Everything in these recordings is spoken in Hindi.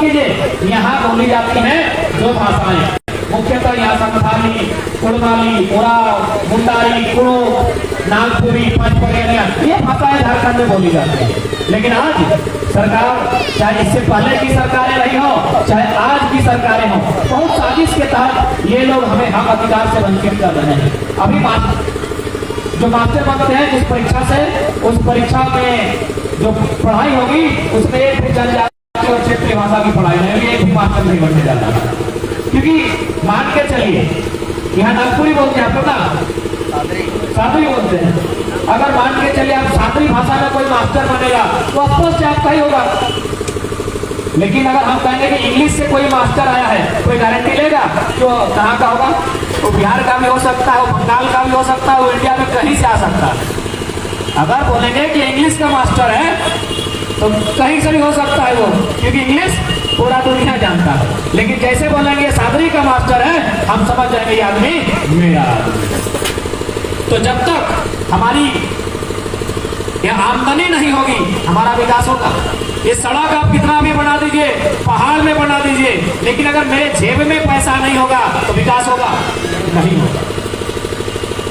कीजिए, यहाँ बोली जाती है जो भाषाएं, मुख्यतः यहाँ संथाली, कुड़माली, उराव, मुंडारी, कुड़ो, नागपुरी, पंचपगेरिया, ये भाषाएं झारखंड में बोली जाती है। लेकिन आज सरकार, चाहे इससे पहले की सरकारें रही हो, चाहे आज की सरकारें हो, बहुत साजिश के तहत ये लोग हमें हक अधिकार से वंचित कर रहे हैं। अभी जो मास्टर बनते हैं जिस परीक्षा से, उस परीक्षा में जो पढ़ाई होगी उसमें एक भी जनजाति और क्षेत्रीय भाषा की पढ़ाई नहीं होगी, एक भी मास्टर नहीं बनने जा रहा। क्योंकि मान के चलिए, यहाँ नागपुरी बोलते हैं, आपको ना सादरी बोलते हैं, अगर मान के चलिए आप सादरी भाषा में कोई मास्टर बनेगा तो अफसोस से आपका ही होगा। लेकिन अगर हम कहेंगे कि इंग्लिश से कोई मास्टर आया है, कोई गारंटी लेगा तो कहाँ का होगा? वो बिहार का भी हो सकता है, बंगाल का भी हो सकता है, वो इंडिया में कहीं से आ सकता है। अगर बोलेंगे कि इंग्लिश का मास्टर है तो कहीं से भी हो सकता है वो, क्योंकि इंग्लिश पूरा दुनिया जानता है। लेकिन जैसे बोलेंगे सादरी का मास्टर है, हम समझ जाएंगे ये आदमी मेरा। तो जब तक हमारी यह आमदनी नहीं होगी, हमारा विकास होगा। ये सड़क आप कितना भी बना दीजिए, पहाड़ में बना दीजिए, लेकिन अगर मेरे जेब में पैसा नहीं होगा तो विकास होगा? नहीं होगा।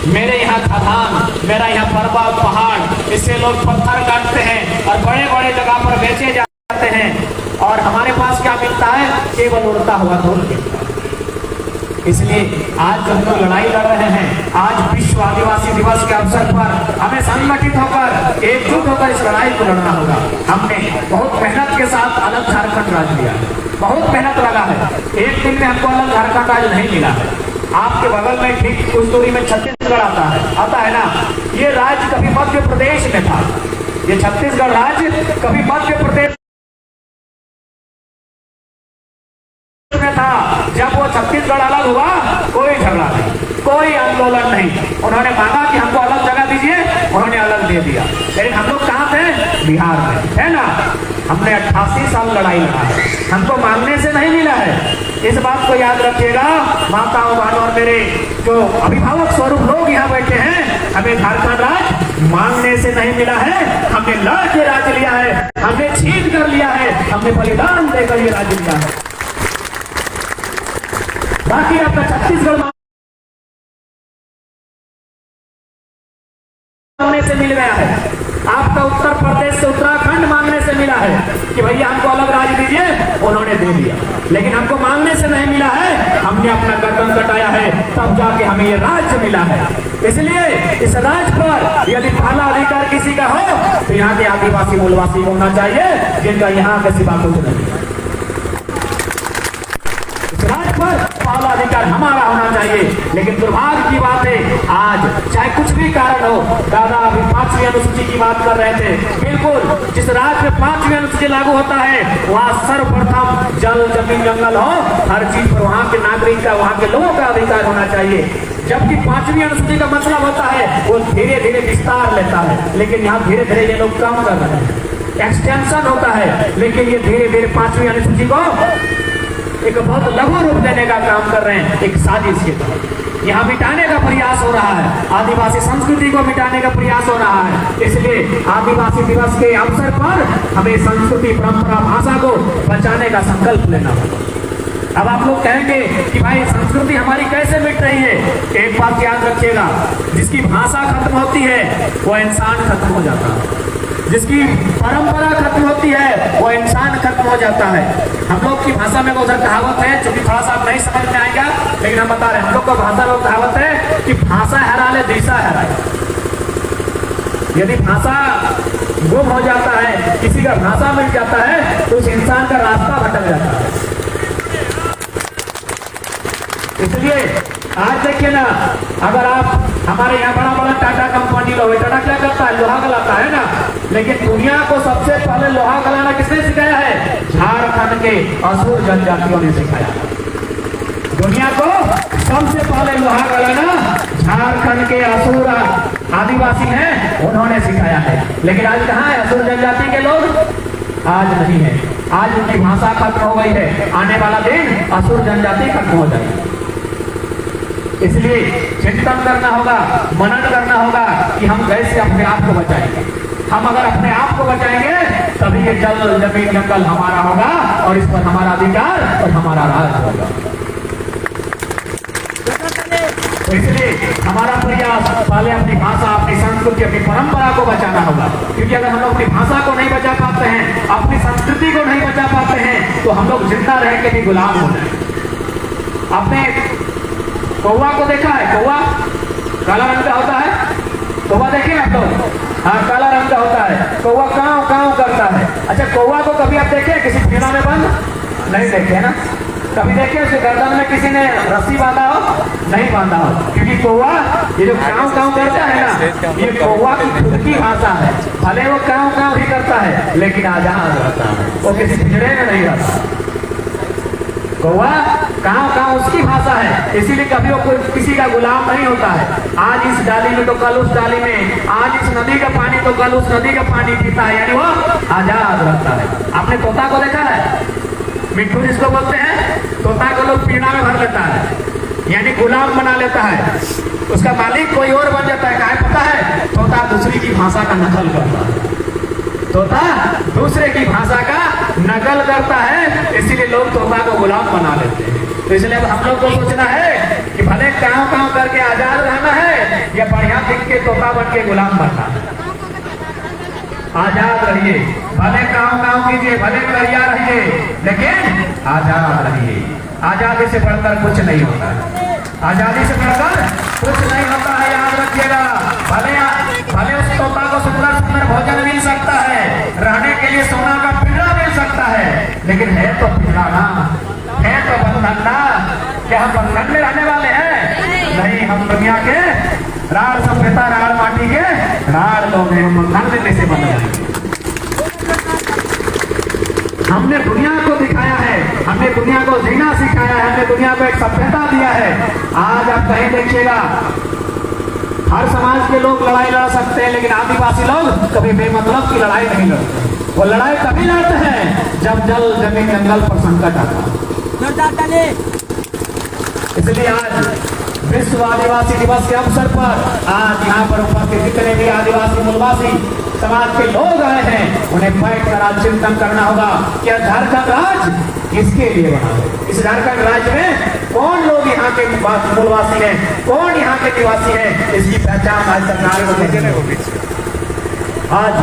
मेरे यहाँ खदान, मेरा यहाँ पर्वत पहाड़, इससे लोग पत्थर काटते हैं और बड़े बड़े जगह पर बेचे जाते हैं, और हमारे पास क्या मिलता है? केवल उड़ता हुआ धूल मिलता है। इसलिए आज जो हम लोग लड़ाई लड़ रहे हैं, आज विश्व आदिवासी दिवस के अवसर पर हमें संगठित होकर, एकजुट होकर इस लड़ाई को लड़ना होगा। हमने बहुत मेहनत के साथ अलग झारखंड राज्य लिया है, बहुत मेहनत लगा है। एक दिन में हमको अलग झारखंड राज्य नहीं मिला है। आपके बगल में ठीक कुछ दूरी में छत्तीसगढ़ आता है ना। ये राज्य कभी मध्य प्रदेश में था, ये छत्तीसगढ़ राज्य कभी मध्य प्रदेश में था। जब वो छत्तीसगढ़ अलग हुआ, कोई झगड़ा नहीं, कोई आंदोलन नहीं। उन्होंने मांगा कि हमको अलग जगह दीजिए, उन्होंने अलग दे दिया। लेकिन हम लोग कहाँ थे? बिहार में, है ना। हमने 88 साल लड़ाई लड़ा है, हमको मांगने से नहीं मिला है। इस बात को याद रखिएगा माताओं, बहनों और मेरे जो अभिभावक स्वरूप लोग यहाँ बैठे हैं, हमें झारखंड राज्य मांगने से नहीं मिला है, हमने लड़ के राज्य लिया है, हमने छीन कर लिया है, हमने बलिदान देकर ये राज्य लिया है। बाकी आपका छत्तीसगढ़ मांगने से मिल गया है, आपका उत्तर प्रदेश से उत्तराखंड मांगने से मिला है कि भैया हमको अलग राज्य दीजिए, उन्होंने दे दिया। लेकिन हमको मांगने से नहीं मिला है, हमने अपना गर्दन कटाया है, तब जाके हमें ये राज्य मिला है। इसलिए इस राज्य पर यदि पहला अधिकार किसी का हो तो यहाँ के आदिवासी मूलवासी होना चाहिए, जिनका यहाँ के सिवा कुछ नहीं। राज्य पर पहला अधिकार हमारा होना चाहिए। लेकिन दुर्भाग्य की बात है, आज चाहे कुछ भी कारण हो, दादा अभी 5वीं अनुसूची की बात कर रहे थे, बिल्कुल जिस राज्य में 5वीं अनुसूची लागू होता है, वहाँ सर्वप्रथम जल जमीन जंगल हो, हर चीज पर वहाँ के नागरिक का, वहाँ के लोगों का अधिकार होना चाहिए। जबकि 5वीं अनुसूची का मतलब होता है वो धीरे धीरे विस्तार लेता है, लेकिन यहाँ धीरे धीरे ये लोग कम कर रहे हैं, एक्सटेंशन होता है। लेकिन ये धीरे धीरे 5वीं अनुसूची को एक बहुत लघु रूप देने का काम कर रहे हैं, एक साजिश के तहत। यहाँ मिटाने का प्रयास हो रहा है, आदिवासी संस्कृति को मिटाने का प्रयास हो रहा है। इसलिए आदिवासी दिवस के अवसर पर हमें संस्कृति, परंपरा, भाषा को बचाने का संकल्प लेना होगा। अब आप लोग कहेंगे कि भाई संस्कृति हमारी कैसे मिट रही है? एक बात याद रखिएगा, जिसकी भाषा खत्म होती है वो इंसान खत्म हो जाता है, जिसकी परंपरा खत्म होती है वो इंसान खत्म हो जाता है। हम लोग की भाषा में उधर कहावत है, जो कि थोड़ा सा नहीं समझ में आएगा, लेकिन हम बता रहे हैं, हम लोग को भाषा में कहावत है कि भाषा हरा ले दिशा हराए। यदि भाषा गुम हो जाता है, किसी का भाषा मिट जाता है, तो उस इंसान का रास्ता भटक जाता है। इसलिए आज देखिए ना, अगर आप हमारे यहाँ बड़ा बड़ा टाटा कंपनी लो, टाटा क्या करता है? लोहा गलाता है ना। लेकिन दुनिया को सबसे पहले लोहा गलाना किसने सिखाया है? झारखंड के असुर जनजातियों ने सिखाया। दुनिया को सबसे पहले लोहा गलाना झारखंड के असुर आदिवासी हैं, उन्होंने सिखाया है। लेकिन आज कहाँ है असुर जनजाति के लोग? आज नहीं है। आज उनकी भाषा खत्म हो गई है, आने वाला दिन असुर जनजाति खत्म हो जाएगी। इसलिए चिंतन करना होगा, मनन करना होगा कि हम कैसे अपने आप को बचाएंगे, हम अगर अपने आप को बचाएंगे तभी ये जल जमीन जंगल हमारा होगा और इस पर हमारा अधिकार और हमारा राज होगा। तो इसलिए हमारा प्रयास पहले अपनी भाषा, अपनी संस्कृति, अपनी परंपरा को बचाना होगा, क्योंकि अगर हम लोग अपनी भाषा को नहीं बचा पाते हैं, अपनी संस्कृति को नहीं बचा पाते हैं, तो हम लोग जिंदा रह के भी गुलाम हो जाए। आपने कौवा को देखा है? कौवा काला रंग का होता है, कौवा देखे आप लोग? हाँ, काला रंग का होता है। कौवा काव काव करता है। अच्छा, कौवा को कभी आप देखे किसी पिंजरा में बंद? नहीं देखे ना। कभी देखे उसके गर्दन में किसी ने रस्सी बांधा हो? नहीं बांधा हो, क्योंकि कौवा ये जो काव काव करता है ना, ये कौवा की खुद की भाषा है। भले वो काव काव ही करता है लेकिन आजाद रहता है, वो किसी पिंजरे में नहीं रहता। कौवा काव काव उसकी भाषा है, इसीलिए कभी वो कोई किसी का गुलाम नहीं होता है। आज इस डाली में तो कल उस डाली में, आज इस नदी का पानी तो कल उस नदी का पानी पीता है, यानी वो आजाद रहता है। आपने तोता को देखा है? मिट्ठू जिसको बोलते हैं, तोता को लोग पिंजरा में भर लेता है, यानी गुलाम बना लेता है। उसका मालिक कोई और बन जाता है। काहे पता है? तोता दूसरी की भाषा का नकल करता है। तोता दूसरे की भाषा का नकल करता है, इसीलिए लोग तोता को गुलाम बना लेते हैं। तो इसलिए अब हम लोग को सोचना है कि भले काव काव करके आजाद रहना है या बढ़िया दिख के तोता बन के गुलाम बनना है। आजाद रहिए, भले काव काव कीजिए, भले करिया रहिए, लेकिन आजाद रहिए। आजादी से बढ़कर कुछ नहीं होता है, आजादी से बढ़कर कुछ नहीं होता है, याद रखिएगा। भले भले उस तोता को सुंदर सुंदर भोजन मिल सकता है, रहने के लिए सोना का पिंजरा मिल सकता है, लेकिन है तो पिंजरा ना, है तो बंधन ना। क्या हम बंधन में रहने वाले हैं? नहीं, हम दुनिया के राड़ सभ्यता, राड़ माटी के राड़ लोग हैं। हम बंधन में कैसे बंध जाएंगे? हमने दुनिया को दिखाया है, हमने दुनिया को जीना सिखाया है, हमने दुनिया को एक सभ्यता दिया है। आज आप कहीं देखिएगा, हर समाज के लोग लड़ाई लड़ सकते हैं, लेकिन आदिवासी लोग कभी बेमतलब की लड़ाई नहीं लड़ते। वो लड़ाई तभी लड़ते हैं जब जल जमीन जंगल पर संकट आता है। इसलिए आज विश्व आदिवासी दिवस के अवसर पर आज यहाँ पर उपस्थित जितने भी आदिवासी मूलवासी समाज के लोग आए हैं, उन्हें बैठकर आज चिंतन करना होगा कि झारखंड राज्य किसके लिए बना है। इस झारखंड राज्य में कौन लोग यहाँ के मूलवासी हैं, कौन यहाँ के निवासी हैं, इसकी पहचान आज सरकार को देने होगी। आज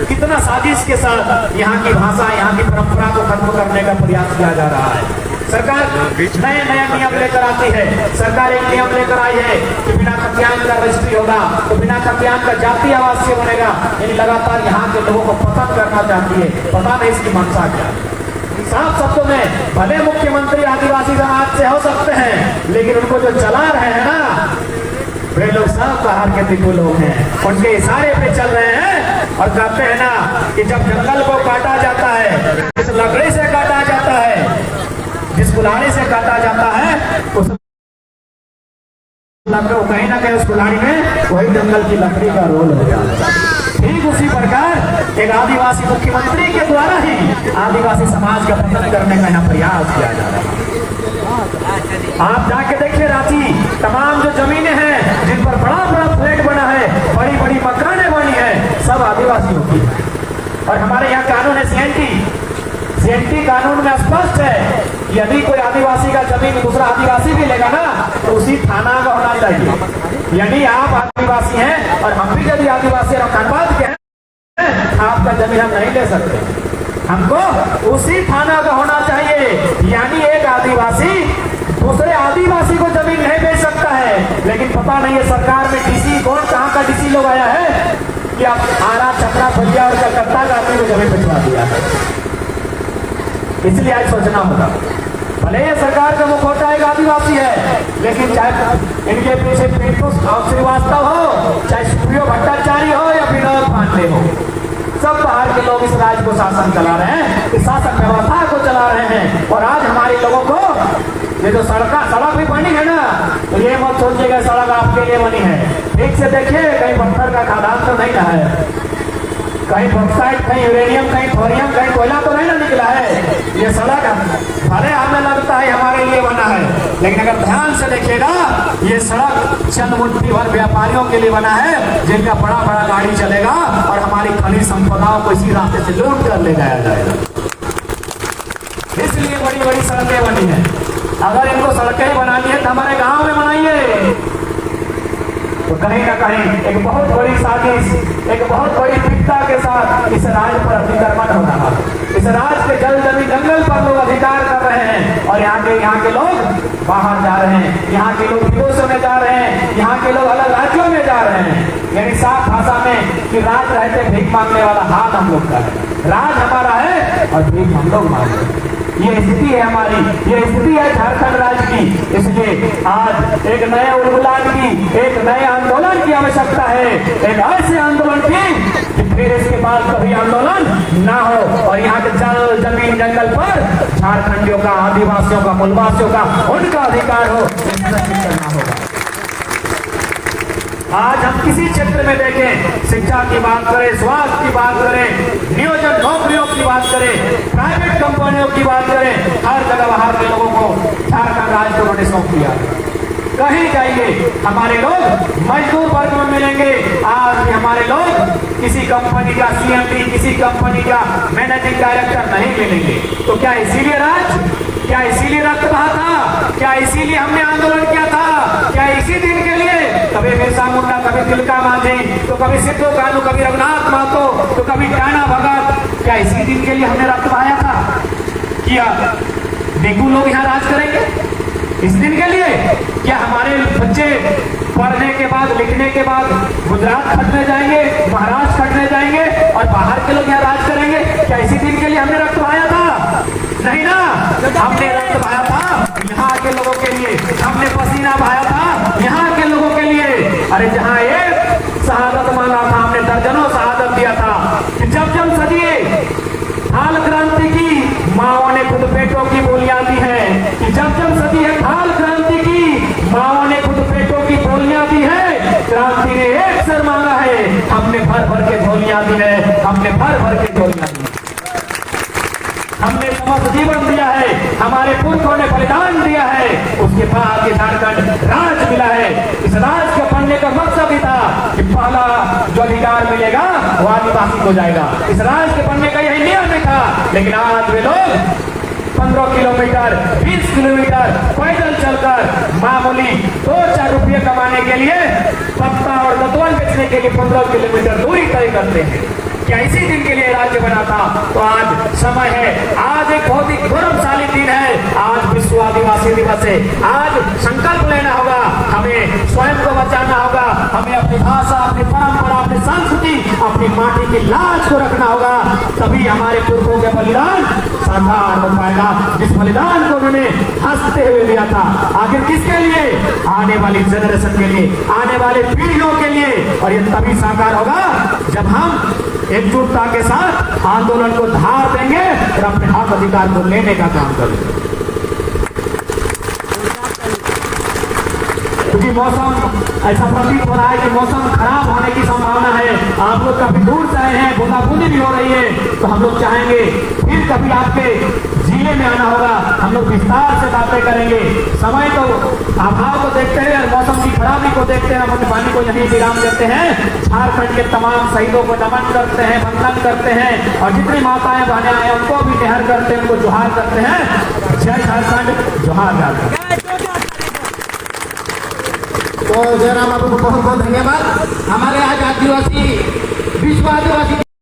कितना साजिश के साथ यहाँ की भाषा, यहाँ की परंपरा को खत्म करने का प्रयास किया जा रहा है। सरकार नए नए नियम लेकर आती है। सरकार एक नियम लेकर आई है कि बिना खतियान का रजिस्ट्री होगा, तो बिना खतियान का जाति आवासीय बनेगा। यानी लगातार यहाँ के लोगों को पतन करना चाहती है। पता नहीं इसकी मंशा क्या है। साफ शब्दों में भले मुख्यमंत्री आदिवासी समाज से हो सकते हैं, लेकिन उनको जो चला रहे हैं ना, वे लोग सब बाहर के दिक्कू लोग हैं। उनके इशारे पे चल रहे हैं और कहते हैं ना कि जब जंगल को काटा जाता है, जिस लकड़ी से काटा जाता है, जिस कुल्हाड़ी से काटा जाता है, उस कहीं ना कहीं उस कुल्हाड़ी में वही जंगल की लकड़ी का रोल हो जाता है। ठीक उसी प्रकार एक आदिवासी मुख्यमंत्री के द्वारा ही आदिवासी समाज का पतन करने का यहाँ प्रयास किया जा रहा है। आप जाके देखिए रांची, तमाम जो जमीनें हैं जिन पर बड़ा बड़ा फ्लैट बना है, बड़ी बड़ी मकानें बनी है, सब आदिवासियों की है। और हमारे यहाँ कानून है सीएनटी कानून में स्पष्ट है कि यदि कोई आदिवासी का जमीन दूसरा आदिवासी भी लेगा ना, तो उसी थाना का होना चाहिए। यानी आप आदिवासी हैं और हम भी यदि आदिवासी और धनबाद के हैं, आपका जमीन हम नहीं ले सकते, हमको उसी थाना का होना चाहिए। यानी एक आदिवासी दूसरे आदिवासी को जमीन नहीं बेच सकता है। लेकिन पता नहीं है सरकार में डीसी कौन, कहाँ का डीसी लोग आया है कि आप आरा, छपरा, बलिया और कलकत्ता का आदमी को जमीन बेचवा दिया है। इसलिए आज सोचना होगा, भले ये सरकार का मुखौटा एक आदिवासी है, लेकिन चाहे इनके पीछे पिंटू श्रीवास्तव हो, चाहे सुप्रियो भट्टाचार्य हो या विनोद पांडे हो, सब बाहर के लोग इस राज्य को शासन चला रहे हैं, इस शासन व्यवस्था को चला रहे हैं। और आज हमारे लोगों को ये जो सड़क भी बनी है ना, तो ये मत सोचिएगा सड़क आपके लिए बनी है। ठीक से देखिए, कहीं पत्थर का खदान तो नहीं रहा है, कहीं बॉक्साइट, कहीं यूरेनियम, कहीं थोरियम, कहीं कोयला तो नहीं ना निकला है। ये सड़क भले हमें लगता है हमारे लिए बना है, लेकिन अगर ध्यान से देखिएगा, ये सड़क चंद मुट्ठी भर व्यापारियों के लिए बना है, जिनका बड़ा बड़ा गाड़ी चलेगा और हमारी खनिज संपदाओं को इसी रास्ते से लूट कर ले जाया जाएगा। इसलिए बड़ी बड़ी सड़कें बनी है। अगर इनको सड़कें बनानी है तो हमारे गांव में बनाइए। तो कहीं ना कहीं एक बहुत बड़ी साजिश, एक बहुत बड़ी दिग्गता के साथ इस राज्य पर अतिक्रमण हो रहा है। इस राज्य के जल जमीन जंगल पर लोग अधिकार कर रहे हैं और यहाँ के लोग बाहर जा रहे हैं, यहाँ के लोग विदेशों में जा रहे हैं, यहाँ के लोग अलग राज्यों में जा रहे हैं। यानी साफ भाषा में कि राज रहते भीख मांगने वाला हाथ हम लोग का है, राज हमारा है और भीख हम लोग मांगते हैं। ये स्थिति है हमारी, ये स्थिति है झारखंड राज्य की। इसलिए आज एक नए उन्मूलन की, एक नए आंदोलन की आवश्यकता है, एक ऐसे आंदोलन की कि फिर इसके बाद कभी आंदोलन ना हो और यहाँ के जल जमीन जंगल पर झारखंडियों का, आदिवासियों का, मूलवासियों का उनका अधिकार हो, करना होगा। आज हम किसी क्षेत्र में देखें, शिक्षा की बात करें, स्वास्थ्य की बात करें, नियोजन नौकरियों की बात करें, प्राइवेट कंपनियों की बात करें, हर जगह बाहर के लोगों को झारखंड राज्य को उन्होंने सौंप दिया। कहीं जाइए हमारे लोग मजदूर वर्ग में मिलेंगे। आज भी हमारे लोग किसी कंपनी का सीएमडी, किसी कंपनी का मैनेजिंग डायरेक्टर नहीं मिलेंगे। तो क्या इसीलिए राज, क्या इसीलिए रक्त बहा था, क्या इसीलिए हमने आंदोलन किया था, क्या इसी दिन के लिए कभी बिरसा मुंडा, कभी तिलका मांझी, तो कभी सिद्धू कानू, कभी रघुनाथ महतो, तो कभी टाना भगत, क्या इसी दिन के लिए हमने रक्त बहाया था? क्या देखू लोग यहाँ राज करेंगे इस दिन के लिए? क्या हमारे बच्चे पढ़ने के बाद, लिखने के बाद गुजरात खटने जाएंगे, महाराष्ट्र खटने जाएंगे और बाहर के लोग यहाँ राज करेंगे? क्या इसी दिन के लिए हमने रक्त बहाया था? नहीं ना, हमने रक्त बहाया था यहाँ के लोगों के लिए, हमने पसीना बहाया था यहाँ के लोगों के लिए। अरे जहाँ एक शहादत मांगा था, हमने दर्जनों शहादत दिया था कि जब सदिए खाल क्रांति की माओ ने खुद पेटों की बोलियां दी है, कि जब सदी है खाल क्रांति की माओ ने खुद पेटों की बोलियां दी है। क्रांति ने एक सर मांगा है, हमने भर भर के झोलियां दी है, हमने भर भर के झोलियां दी, हमने समस्त जीवन दिया है, हमारे पुरखों ने बलिदान दिया है, उसके बाद झारखंड राज मिला है। इस राज के बनने का मकसद ही था कि पहला जो अधिकार मिलेगा वो आदिवासी को जाएगा। इस राज के बनने का यही नियम था। लेकिन आज वे लोग 15 किलोमीटर, 20 किलोमीटर पैदल चलकर मामूली 2-4 रुपये कमाने के लिए, पत्ता और दतवन बेचने के लिए 15 किलोमीटर दूरी तय करते हैं। क्या इसी दिन के लिए राज्य बना था? तो आज समय है, आज एक बहुत ही गौरवशाली दिन है, आज विश्व आदिवासी दिवस है। आज संकल्प लेना होगा, हमें स्वयं को बचाना होगा, हमें अपनी भाषा, अपनी परंपरा, अपनी संस्कृति, अपनी माटी की लाज को रखना होगा। तभी हमारे पुरखों के बलिदान साकार हो पाएगा, जिस बलिदान को उन्होंने हंसते हुए दिया था। आखिर किसके लिए? आने वाली जनरेशन के लिए, आने वाले पीढ़ियों के लिए। और ये तभी साकार होगा जब हम एकजुटता के साथ आंदोलन को धार देंगे और अपने हक अधिकार को लेने का काम करेंगे। क्योंकि मौसम ऐसा प्रतीत हो रहा है कि मौसम खराब होने की संभावना है। आप लोग काफी दूर से आए हैं, बूंदाबूंदी भी हो रही है, तो हम लोग चाहेंगे फिर कभी आपके जिले में आना होगा, हम लोग विस्तार से बातें करेंगे। समय तो अभाव को देखते हैं और मौसम की खराबी को देखते हैं, हम अपने वाणी को यहीं विराम देते हैं। झारखंड के तमाम शहीदों को नमन करते हैं, वंदन करते हैं और जितनी माताएं बहनें हैं उनको भी निहर करते हैं, उनको जोहार करते हैं। जय झारखंड, जोहार झारखंड। तो जयराम बाबू को बहुत बहुत धन्यवाद। हमारे आज आदिवासी, विश्व आदिवासी